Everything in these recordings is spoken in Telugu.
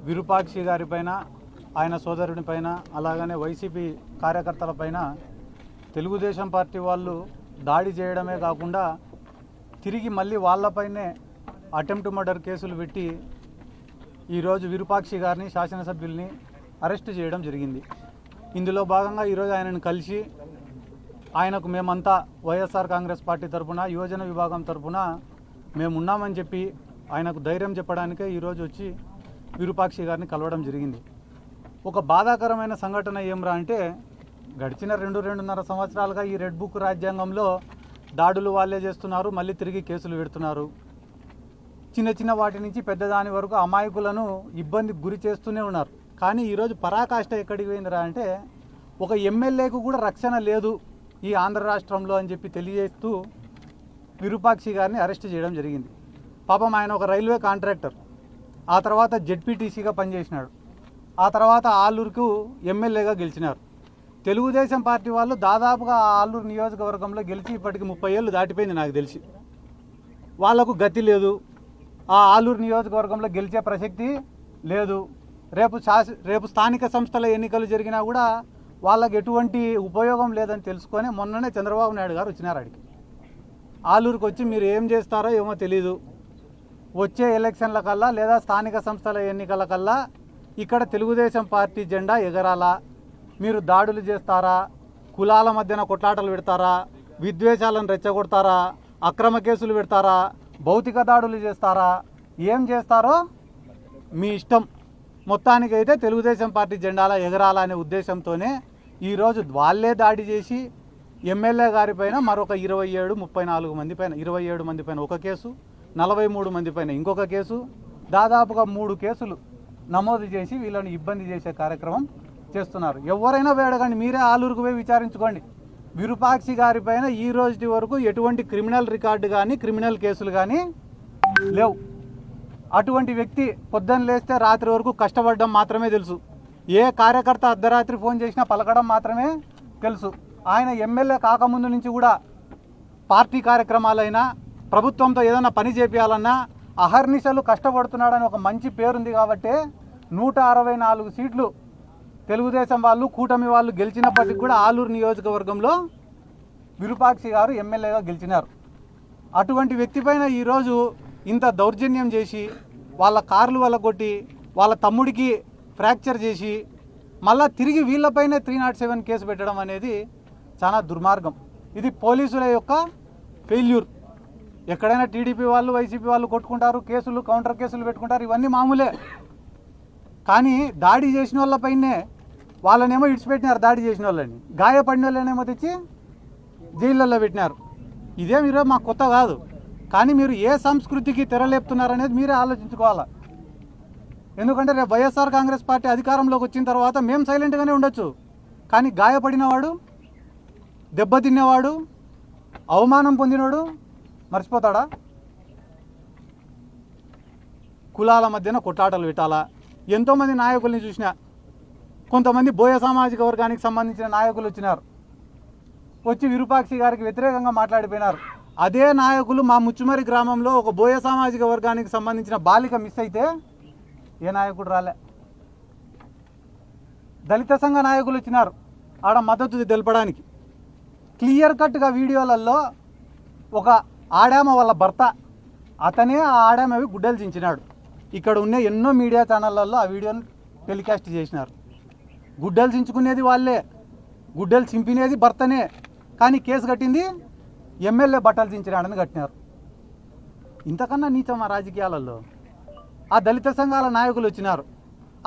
విరూపాక్షి గారిపైన, ఆయన సోదరునిపైన, అలాగనే వైసీపీ కార్యకర్తలపైన తెలుగుదేశం పార్టీ వాళ్ళు దాడి చేయడమే కాకుండా తిరిగి మళ్ళీ వాళ్ళపైనే అటెంప్ట్ మర్డర్ కేసులు పెట్టి ఈరోజు విరూపాక్షి గారిని, శాసనసభ్యుల్ని అరెస్టు చేయడం జరిగింది. ఇందులో భాగంగా ఈరోజు ఆయనను కలిసి ఆయనకు మేమంతా వైఎస్ఆర్ కాంగ్రెస్ పార్టీ తరఫున, యువజన విభాగం తరఫున మేమున్నామని చెప్పి ఆయనకు ధైర్యం చెప్పడానికే ఈరోజు వచ్చి విరూపాక్షి గారిని కలవడం జరిగింది. ఒక బాధాకరమైన సంఘటన ఏమ్రా అంటే, గడిచిన 2-2.5 సంవత్సరాలుగా ఈ రెడ్ బుక్ రాజ్యాంగంలో దాడులు వాళ్ళే చేస్తున్నారు, మళ్ళీ తిరిగి కేసులు పెడుతున్నారు. చిన్న చిన్న వాటి నుంచి పెద్దదాని వరకు అమాయకులను ఇబ్బందికి గురి చేస్తూనే ఉన్నారు. కానీ ఈరోజు పరాకాష్ట ఎక్కడికి పోయిందిరా అంటే, ఒక ఎమ్మెల్యేకు కూడా రక్షణ లేదు ఈ ఆంధ్ర రాష్ట్రంలో అని చెప్పి తెలియజేస్తూ విరూపాక్షి గారిని అరెస్ట్ చేయడం జరిగింది. పాపం ఆయన ఒక రైల్వే కాంట్రాక్టర్, ఆ తర్వాత జెడ్పీటీసీగా పనిచేసినాడు, ఆ తర్వాత ఆలూరుకు ఎమ్మెల్యేగా గెలిచినారు. తెలుగుదేశం పార్టీ వాళ్ళు దాదాపుగా ఆలూరు నియోజకవర్గంలో గెలిచి ఇప్పటికి 30 ఏళ్ళు దాటిపోయింది నాకు తెలిసి. వాళ్లకు గతి లేదు, ఆ ఆలూరు నియోజకవర్గంలో గెలిచే ప్రసక్తి లేదు. రేపు స్థానిక సంస్థల ఎన్నికలు జరిగినా కూడా వాళ్ళకి ఎటువంటి ఉపయోగం లేదని తెలుసుకొని మొన్ననే చంద్రబాబు నాయుడు గారు వచ్చినారు అడిగి. ఆలూరుకు వచ్చి మీరు ఏం చేస్తారో ఏమో తెలీదు, వచ్చే ఎలక్షన్ల కల్లా లేదా స్థానిక సంస్థల ఎన్నికల కల్లా ఇక్కడ తెలుగుదేశం పార్టీ జెండా ఎగరాలా, మీరు దాడులు చేస్తారా, కులాల మధ్యన కొట్లాటలు పెడతారా, విద్వేషాలను రెచ్చగొడతారా, అక్రమ కేసులు పెడతారా, భౌతిక దాడులు చేస్తారా, ఏం చేస్తారో మీ ఇష్టం, మొత్తానికైతే తెలుగుదేశం పార్టీ జెండాల ఎగరాలా అనే ఉద్దేశంతోనే ఈరోజు వాళ్ళే దాడి చేసి ఎమ్మెల్యే గారిపైన మరొక 34 మంది పైన, 27 మంది పైన ఒక కేసు, 43 మంది పైన ఇంకొక కేసు, దాదాపుగా 3 కేసులు నమోదు చేసి వీళ్ళని ఇబ్బంది చేసే కార్యక్రమం చేస్తున్నారు. ఎవరైనా వేడగాని మీరే ఆలూరుకు పోయి విచారించుకోండి. విరూపాక్షి గారిపైన ఈ రోజు వరకు ఎటువంటి క్రిమినల్ రికార్డు కానీ, క్రిమినల్ కేసులు కానీ లేవు. అటువంటి వ్యక్తి పొద్దున్న లేస్తే రాత్రి వరకు కష్టపడడం మాత్రమే తెలుసు. ఏ కార్యకర్త అర్ధరాత్రి ఫోన్ చేసినా పలకడం మాత్రమే తెలుసు. ఆయన ఎమ్మెల్యే కాకముందు నుంచి కూడా పార్టీ కార్యక్రమాలైనా, ప్రభుత్వంతో ఏదైనా పని చేపించాలన్నా అహర్నిశలు కష్టపడుతున్నాడని ఒక మంచి పేరుంది. కాబట్టి 164 సీట్లు తెలుగుదేశం వాళ్ళు, కూటమి వాళ్ళు గెలిచినప్పటికీ కూడా ఆలూరు నియోజకవర్గంలో విరూపాక్షి గారు ఎమ్మెల్యేగా గెలిచినారు. అటువంటి వ్యక్తిపైన ఈరోజు ఇంత దౌర్జన్యం చేసి, వాళ్ళ కార్లు వల్లగొట్టి, వాళ్ళ తమ్ముడికి ఫ్రాక్చర్ చేసి, మళ్ళా తిరిగి వీళ్ళపైనే 307 కేసు పెట్టడం అనేది చాలా దుర్మార్గం. ఇది పోలీసుల యొక్క ఫెయిల్యూర్. ఎక్కడైనా టీడీపీ వాళ్ళు, వైసీపీ వాళ్ళు కొట్టుకుంటారు, కేసులు, కౌంటర్ కేసులు పెట్టుకుంటారు, ఇవన్నీ మామూలే. కానీ దాడి చేసిన వాళ్ళపైనే వాళ్ళనేమో ఇడిచిపెట్టినారు, దాడి చేసిన వాళ్ళని, గాయపడిన వాళ్ళనేమో తెచ్చి జైళ్ళల్లో పెట్టినారు. ఇదేం ఈరోజు మాకు కొత్త కాదు. కానీ మీరు ఏ సంస్కృతికి తెరలేపుతున్నారనేది మీరే ఆలోచించుకోవాలా. ఎందుకంటే రేపు వైఎస్ఆర్ కాంగ్రెస్ పార్టీ అధికారంలోకి వచ్చిన తర్వాత మేము సైలెంట్గానే ఉండొచ్చు, కానీ గాయపడినవాడు, దెబ్బతిన్నవాడు, అవమానం పొందినవాడు మర్చిపోతాడా? కులాల మధ్యన కొట్లాటలు పెట్టాలా? ఎంతోమంది నాయకుల్ని చూసినా, కొంతమంది బోయ సామాజిక వర్గానికి సంబంధించిన నాయకులు వచ్చినారు, వచ్చి విరూపాక్షి గారికి వ్యతిరేకంగా మాట్లాడిపోయినారు. అదే నాయకులు మా ముచ్చుమరి గ్రామంలో ఒక బోయ సామాజిక వర్గానికి సంబంధించిన బాలిక మిస్ అయితే ఏ నాయకుడు రాలే. దళిత సంఘ నాయకులు వచ్చినారు ఆడ మద్దతు తెలపడానికి. క్లియర్ కట్గా వీడియోలలో ఒక ఆడామ వాళ్ళ భర్త, అతనే ఆ ఆడామవి గుడ్డలు చించినాడు. ఇక్కడ ఉన్న ఎన్నో మీడియా ఛానళ్ళల్లో ఆ వీడియోని టెలికాస్ట్ చేసినారు. గుడ్డలు చించుకునేది వాళ్ళే, గుడ్డలు చింపినేది భర్తనే, కానీ కేసు కట్టింది ఎమ్మెల్యే బట్టలు చించినాడని కట్టినారు. ఇంతకన్నా నీచమా రాజకీయాలలో? ఆ దళిత సంఘాల నాయకులు వచ్చినారు.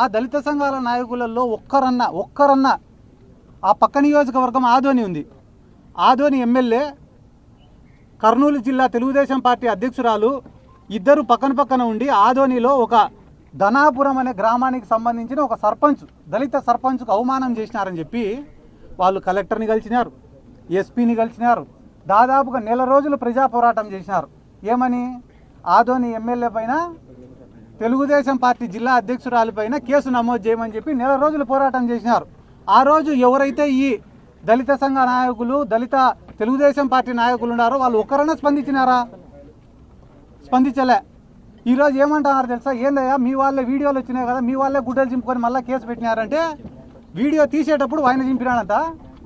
ఆ దళిత సంఘాల నాయకులలో ఒక్కరన్నా ఆ పక్క నియోజకవర్గం ఆదోని ఉంది, ఆదోని ఎమ్మెల్యే, కర్నూలు జిల్లా తెలుగుదేశం పార్టీ అధ్యక్షురాలు, ఇద్దరు పక్కన ఉండి ఆదోనిలో ఒక ధనాపురం అనే గ్రామానికి సంబంధించిన ఒక సర్పంచ్, దళిత సర్పంచ్కు అవమానం చేసినారని చెప్పి వాళ్ళు కలెక్టర్ని కలిసినారు, ఎస్పీని కలిసినారు, దాదాపుగా 1 నెల రోజులు ప్రజా పోరాటం చేసినారు. ఏమని? ఆదోని ఎమ్మెల్యే పైన, తెలుగుదేశం పార్టీ జిల్లా అధ్యక్షురాలిపైన కేసు నమోదు చేయమని చెప్పి 1 నెల రోజులు పోరాటం చేసినారు. ఆ రోజు ఎవరైతే ఈ దళిత సంఘ నాయకులు, దళిత తెలుగుదేశం పార్టీ నాయకులు ఉన్నారో వాళ్ళు ఒక్కరైనా స్పందించినారా? స్పందించలే. ఈరోజు ఏమంటున్నారు తెలుసా, ఏందయ్యా మీ వాళ్ళే వీడియోలు వచ్చినాయి కదా, మీ వాళ్ళే గుడ్డలు చింపుకొని మళ్ళీ కేసు పెట్టినారంటే వీడియో తీసేటప్పుడు ఆయన చింపినాడంట,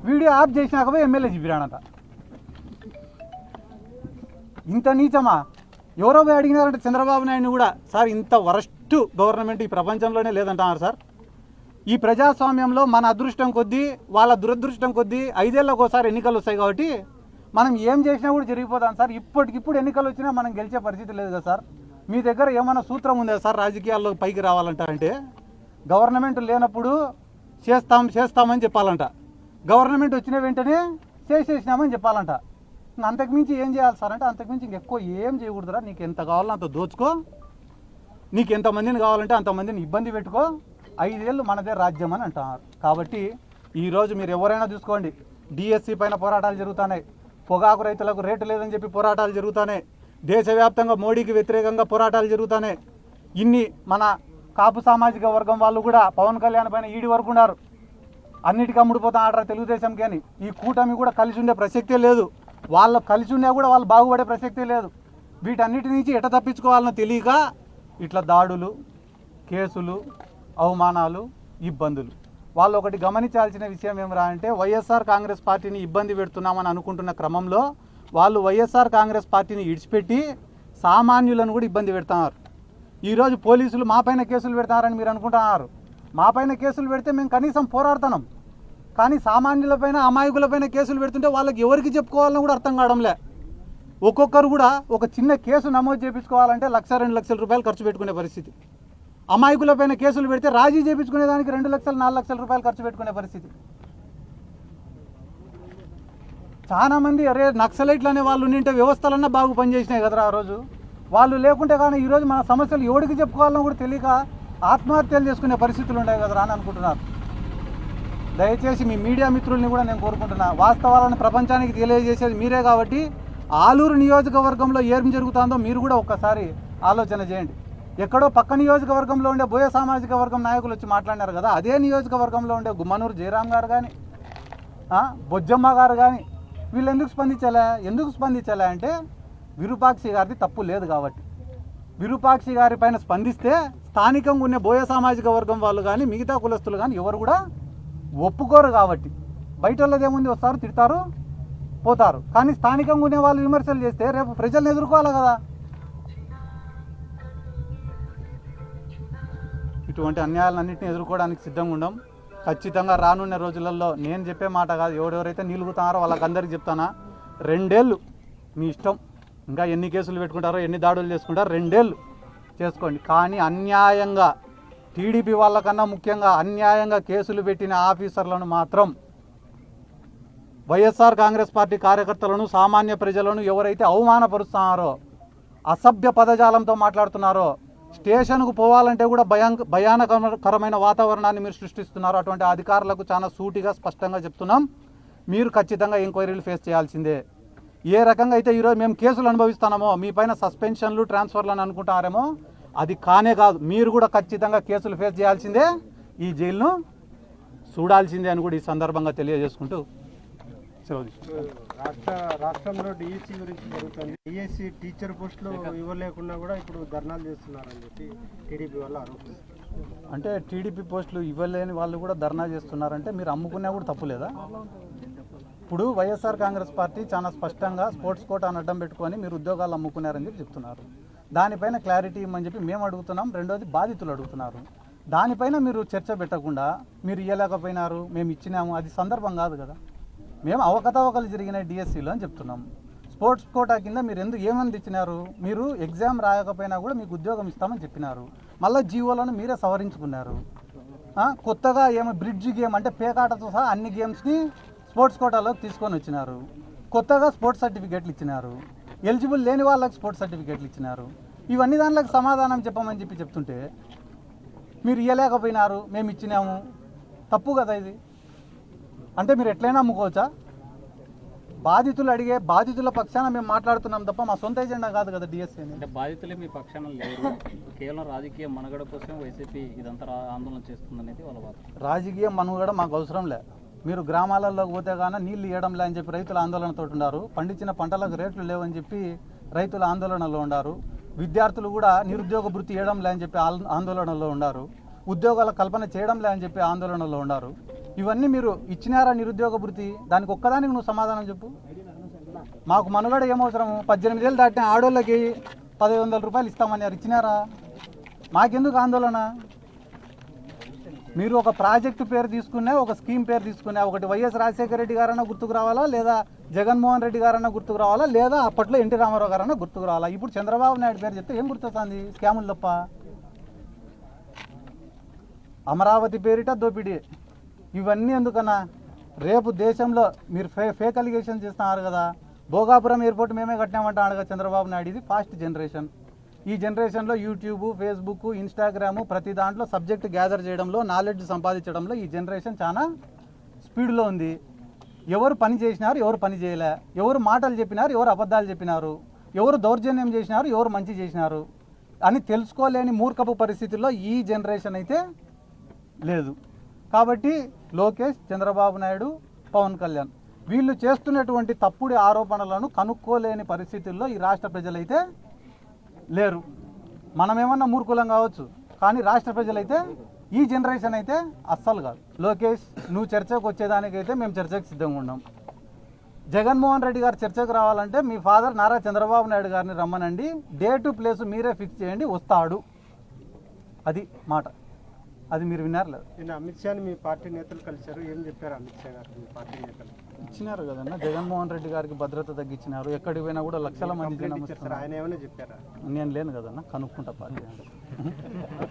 వీడియో ఆఫ్ చేసినాక పోయి ఎమ్మెల్యే చింపినాడంట. ఇంత నీచమా? ఎవరో పోయి అడిగినారంటే చంద్రబాబు నాయుడిని కూడా, సార్ ఇంత వరస్ట్ గవర్నమెంట్ ఈ ప్రపంచంలోనే లేదంటున్నారు సార్. ఈ ప్రజాస్వామ్యంలో మన అదృష్టం కొద్దీ వాళ్ళ దురదృష్టం కొద్దీ 5 ఏళ్ళకు ఒకసారి ఎన్నికలు వస్తాయి కాబట్టి మనం ఏం చేసినా కూడా జరిగిపోతాం సార్. ఇప్పటికిప్పుడు ఎన్నికలు వచ్చినా మనం గెలిచే పరిస్థితి లేదు కదా సార్. మీ దగ్గర ఏమైనా సూత్రం ఉందా సార్ రాజకీయాల్లో పైకి రావాలంటారంటే? గవర్నమెంట్ లేనప్పుడు చేస్తామని చెప్పాలంట, గవర్నమెంట్ వచ్చిన వెంటనే చేసేసినామని చెప్పాలంట. అంతకుమించి ఏం చేయాలి సార్ అంటే, అంతకుమించి ఇంకెక్కువ ఏం చేయకూడదురా. నీకు ఎంత కావాలో అంత దోచుకో, నీకు ఎంతమందిని కావాలంటే అంతమందిని ఇబ్బంది పెట్టుకో, 5 ఏళ్ళు మనదే రాజ్యం అని అంటున్నారు. కాబట్టి ఈరోజు మీరు ఎవరైనా చూసుకోండి, డిఎస్సి పైన పోరాటాలు జరుగుతున్నాయి, పొగాకు రైతులకు రేటు లేదని చెప్పి పోరాటాలు జరుగుతున్నాయి, దేశవ్యాప్తంగా మోడీకి వ్యతిరేకంగా పోరాటాలు జరుగుతున్నాయి. ఇన్ని మన కాపు సామాజిక వర్గం వాళ్ళు కూడా పవన్ కళ్యాణ్ పైన ఈడి వరకు ఉన్నారు. అన్నిటికీ అమ్ముడిపోతా ఆడరా తెలుగుదేశంకి అని. ఈ కూటమి కూడా కలిసి ఉండే ప్రసక్తే లేదు. వాళ్ళు కలిసి ఉన్నా కూడా వాళ్ళు బాగుపడే ప్రసక్తే లేదు. వీటన్నిటి నుంచి ఎట తప్పించుకోవాలని తెలియక ఇట్లా దాడులు, కేసులు, అవమానాలు, ఇబ్బందులు. వాళ్ళు ఒకటి గమనించాల్సిన విషయం ఏమరా అంటే, వైఎస్ఆర్ కాంగ్రెస్ పార్టీని ఇబ్బంది పెడుతున్నామని అనుకుంటున్న క్రమంలో వాళ్ళు వైఎస్ఆర్ కాంగ్రెస్ పార్టీని ఇడిచిపెట్టి సామాన్యులను కూడా ఇబ్బంది పెడుతున్నారు. ఈరోజు పోలీసులు మా పైన కేసులు పెడతారని మీరు అనుకుంటున్నారు. మా పైన కేసులు పెడితే మేము కనీసం పోరాడుతున్నాం, కానీ సామాన్యులపైన అమాయకులపైన కేసులు పెడుతుంటే వాళ్ళకి ఎవరికి చెప్పుకోవాలని కూడా అర్థం కావడంలే. ఒక్కొక్కరు కూడా ఒక చిన్న కేసు నమోదు చేయించుకోవాలంటే 1-2 లక్షల రూపాయలు ఖర్చు పెట్టుకునే పరిస్థితి. అమాయకులపైన కేసులు పెడితే రాజీ చేయించుకునే దానికి 2 లక్షలు 4 లక్షల రూపాయలు ఖర్చు పెట్టుకునే పరిస్థితి. చాలా మంది అరే నక్సలైట్లు అనే వాళ్ళు ఉండింటే వ్యవస్థలన్నా బాగా పనిచేసినాయి కదరా ఆ రోజు. వాళ్ళు లేకుంటే కానీ ఈరోజు మన సమస్యలు ఎవరికి చెప్పుకోవాలని కూడా తెలియక ఆత్మహత్యలు చేసుకునే పరిస్థితులు ఉన్నాయి కదరా అని అనుకుంటున్నారు. దయచేసి మీ మీడియా మిత్రుల్ని కూడా నేను కోరుకుంటున్నా, వాస్తవాలను ప్రపంచానికి తెలియజేసేది మీరే కాబట్టి ఆలూరు నియోజకవర్గంలో ఏం జరుగుతుందో మీరు కూడా ఒక్కసారి ఆలోచన చేయండి. ఎక్కడో పక్క నియోజకవర్గంలో ఉండే బోయ సామాజిక వర్గం నాయకులు వచ్చి మాట్లాడినారు కదా, అదే నియోజకవర్గంలో ఉండే గుమ్మనూరు జయరాం గారు కానీ బొజ్జమ్మ గారు కానీ వీళ్ళు ఎందుకు స్పందించాలే అంటే విరూపాక్షి గారిది తప్పు లేదు కాబట్టి. విరూపాక్షి గారి పైన స్పందిస్తే స్థానికంగా ఉన్న బోయ సామాజిక వర్గం వాళ్ళు కానీ మిగతా కులస్తులు కానీ ఎవరు కూడా ఒప్పుకోరు కాబట్టి. బయట వాళ్ళది ఏముంది, వస్తారు తిడతారు పోతారు, కానీ స్థానికంగా ఉండే వాళ్ళు విమర్శలు చేస్తే రేపు ప్రజలను ఎదుర్కోవాలి కదా. ఇటువంటి అన్యాయాలన్నింటినీ ఎదుర్కోవడానికి సిద్ధంగా ఉండం. ఖచ్చితంగా రానున్న రోజులలో నేను చెప్పే మాట కాదు, ఎవరెవరైతే నిలుగుతారో వాళ్ళకందరికీ చెప్తానా, 2 ఏళ్ళు మీ ఇష్టం, ఇంకా ఎన్ని కేసులు పెట్టుకుంటారో ఎన్ని దాడులు చేసుకుంటారో 2 ఏళ్ళు చేసుకోండి. కానీ అన్యాయంగా టీడీపీ వాళ్ళకన్నా ముఖ్యంగా అన్యాయంగా కేసులు పెట్టిన ఆఫీసర్లను మాత్రం, వైఎస్ఆర్ కాంగ్రెస్ పార్టీ కార్యకర్తలను సామాన్య ప్రజలను ఎవరైతే అవమానపరుస్తున్నారో, అసభ్య పదజాలంతో మాట్లాడుతున్నారో, స్టేషన్కు పోవాలంటే కూడా భయానకరమైన వాతావరణాన్ని మీరు సృష్టిస్తున్నారు. అటువంటి అధికారులకు చాలా సూటిగా స్పష్టంగా చెప్తున్నాం, మీరు ఖచ్చితంగా ఎంక్వైరీలు ఫేస్ చేయాల్సిందే. ఏ రకంగా అయితే ఈరోజు మేము కేసులు అనుభవిస్తున్నామో, మీ పైన సస్పెన్షన్లు ట్రాన్స్ఫర్లు అని అనుకుంటారేమో, అది కానే కాదు. మీరు కూడా ఖచ్చితంగా కేసులు ఫేస్ చేయాల్సిందే, ఈ జైలును చూడాల్సిందే అని కూడా ఈ సందర్భంగా తెలియజేసుకుంటూ రాష్ట్రంలో డిఎస్సి గురించి జరుగుతుంది. డిఎస్సి టీచర్ పోస్టులు ఇవ్వలేకుండా కూడా ఇప్పుడు ధర్నాలు చేస్తున్నారని చెప్పి టీడీపీ వాళ్ళు ఆరోపిస్తున్నారు. అంటే టీడీపీ పోస్టులు ఇవ్వలేని వాళ్ళు కూడా ధర్నా చేస్తున్నారంటే మీరు అమ్ముకున్నా కూడా తప్పు లేదా? ఇప్పుడు వైఎస్ఆర్ కాంగ్రెస్ పార్టీ చాలా స్పష్టంగా స్పోర్ట్స్ కోటా అని అడ్డం పెట్టుకొని మీరు ఉద్యోగాలు అమ్ముకున్నారని చెప్పి చెప్తున్నారు. దానిపైన క్లారిటీ ఇవ్వమని చెప్పి మేము అడుగుతున్నాం, రెండోది బాధితులు అడుగుతున్నారు. దానిపైన మీరు చర్చ పెట్టకుండా మీరు ఇవ్వలేకపోయినారు మేము ఇచ్చినాము, అది సందర్భం కాదు కదా. మేము అవకతవకలు జరిగినాయి డిఎస్సిలో అని చెప్తున్నాం. స్పోర్ట్స్ కోటా కింద మీరు ఏమని ఇచ్చినారు, మీరు ఎగ్జామ్ రాయకపోయినా కూడా మీకు ఉద్యోగం ఇస్తామని చెప్పినారు. మళ్ళీ జీవోలను మీరే సవరించుకున్నారు. కొత్తగా బ్రిడ్జ్ గేమ్ అంటే పేకాటతో సహా అన్ని గేమ్స్ని స్పోర్ట్స్ కోటాలోకి తీసుకొని వచ్చినారు. కొత్తగా స్పోర్ట్స్ సర్టిఫికేట్లు ఇచ్చినారు, ఎలిజిబుల్ లేని వాళ్ళకి స్పోర్ట్స్ సర్టిఫికేట్లు ఇచ్చినారు. ఇవన్నీ దాంట్లోకి సమాధానం చెప్పమని చెప్పి చెప్తుంటే మీరు ఇవ్వలేకపోయినారు మేము ఇచ్చినాము, తప్పు కదా ఇది. అంటే మీరు ఎట్లయినా అమ్ముకోవచ్చా? బాధితులు అడిగే బాధితుల పక్షాన మేము మాట్లాడుతున్నాం తప్ప మా సొంత ఎజెండా కాదు కదా డిఎస్సీ. అంటే బాధితులే మీ పక్షాన లేరు, కేవలం రాజకీయ మనుగడ కోసం వైసీపీ ఇదంతా ఆందోళన చేస్తుందనేది వాళ్ళ వాదన. రాజకీయ మనుగడ మాకు అవసరం లే. మీరు గ్రామాలలోకి పోతే కానీ నీళ్లు ఇవ్వడంలే అని చెప్పి రైతులు ఆందోళనతో ఉన్నారు. పండించిన పంటలకు రేట్లు లేవని చెప్పి రైతులు ఆందోళనలో ఉన్నారు. విద్యార్థులు కూడా నిరుద్యోగ భృతి ఇవ్వడంలే అని చెప్పి ఆందోళనలో ఉన్నారు. ఉద్యోగాల కల్పన చేయడంలే అని చెప్పి ఆందోళనలో ఉన్నారు. ఇవన్నీ మీరు ఇచ్చినారా నిరుద్యోగ భృతి? దానికి ఒక్కదానికి నువ్వు సమాధానం చెప్పు. మాకు మనుగడ ఏమవసరము? 18 ఏళ్ళు దాటిన ఆడోళ్ళకి 1500 రూపాయలు ఇస్తామన్నారు, ఇచ్చినారా? మాకెందుకు ఆందోళన? మీరు ఒక ప్రాజెక్టు పేరు తీసుకున్నా, ఒక స్కీమ్ పేరు తీసుకున్నా, ఒకటి వైఎస్ రాజశేఖర రెడ్డి గారన్నా గుర్తుకు రావాలా, లేదా జగన్మోహన్ రెడ్డి గారన్నా గుర్తుకు రావాలా, లేదా అప్పట్లో ఎన్టీ రామారావు గారన్నా గుర్తుకు రావాలా? ఇప్పుడు చంద్రబాబు నాయుడు పేరు చెప్తే ఏం గుర్తొస్తుంది? స్కాములు తప్ప. అమరావతి పేరిట దోపిడీ. ఇవన్నీ ఎందుకన్నా? రేపు దేశంలో మీరు ఫేక్ అలిగేషన్ చేస్తున్నారు కదా. భోగాపురం ఎయిర్పోర్ట్ మేమే కట్టినామంటాడు కదా చంద్రబాబు నాయుడు. ఇది ఫాస్ట్ జనరేషన్. ఈ జనరేషన్లో యూట్యూబ్, ఫేస్బుక్, ఇన్స్టాగ్రాము ప్రతి దాంట్లో సబ్జెక్ట్ గ్యాదర్ చేయడంలో, నాలెడ్జ్ సంపాదించడంలో ఈ జనరేషన్ చాలా స్పీడ్లో ఉంది. ఎవరు పని చేసినారు, ఎవరు పని చేయలే, ఎవరు మాటలు చెప్పినారు, ఎవరు అబద్ధాలు చెప్పినారు, ఎవరు దౌర్జన్యం చేసినారు, ఎవరు మంచి చేసినారు అని తెలుసుకోలేని మూర్ఖపు పరిస్థితుల్లో ఈ జనరేషన్ అయితే లేదు. కాబట్టి లోకేష్, చంద్రబాబు నాయుడు, పవన్ కళ్యాణ్ వీళ్ళు చేస్తున్నటువంటి తప్పుడు ఆరోపణలను కనుక్కోలేని పరిస్థితుల్లో ఈ రాష్ట్ర ప్రజలైతే లేరు. మనమేమన్నా మూర్ఖులం కావచ్చు, కానీ రాష్ట్ర ప్రజలైతే, ఈ జనరేషన్ అయితే అస్సలు కాదు. లోకేష్, నువ్వు చర్చకు వచ్చేదానికైతే మేము చర్చకు సిద్ధంగా ఉన్నాం. జగన్మోహన్ రెడ్డి గారు చర్చకు రావాలంటే మీ ఫాదర్ నారా చంద్రబాబు నాయుడు గారిని రమ్మనండి, డేటు ప్లేసు మీరే ఫిక్స్ చేయండి, వస్తాడు. అది మాట. అది మీరు విన్నారు లేదు? నిన్న అమిత్ షాని మీ పార్టీ నేతలు కలిశారు, ఏం చెప్పారు అమిత్ షా గారు మీ పార్టీ నేతలు? ఇచ్చినారు కదన్నా, జగన్మోహన్ రెడ్డి గారికి భద్రత తగ్గించినారు. ఎక్కడికి పోయినా కూడా లక్షల మంది జనం. ఆయన ఏమైనా చెప్పారా? నేను లేను కదన్నా, కనుక్కుంటా పార్టీ.